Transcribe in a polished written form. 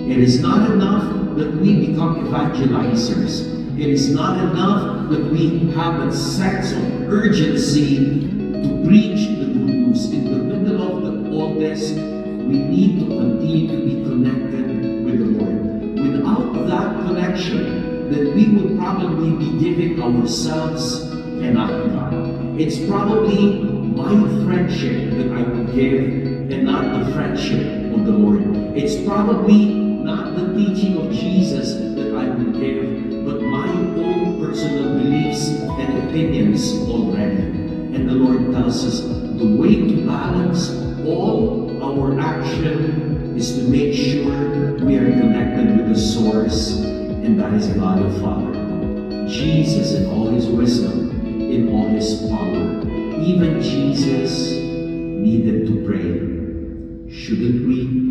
It is not enough that we become evangelizers. It is not enough that we have a sense of urgency to preach the good news. In the middle of all this, we need to continue to be connected with the Lord. Without that connection, then we would probably be giving ourselves and not God. It's probably my friendship that I would give and not the friendship of the Lord. It's probably not the teaching of Jesus that I would give, but my own personal beliefs and opinions already. And the Lord tells us the way to balance all our action is to make sure we are connected with the source, and that is God the Father. Jesus in all His wisdom, in all His power. Even Jesus needed to pray. Shouldn't we?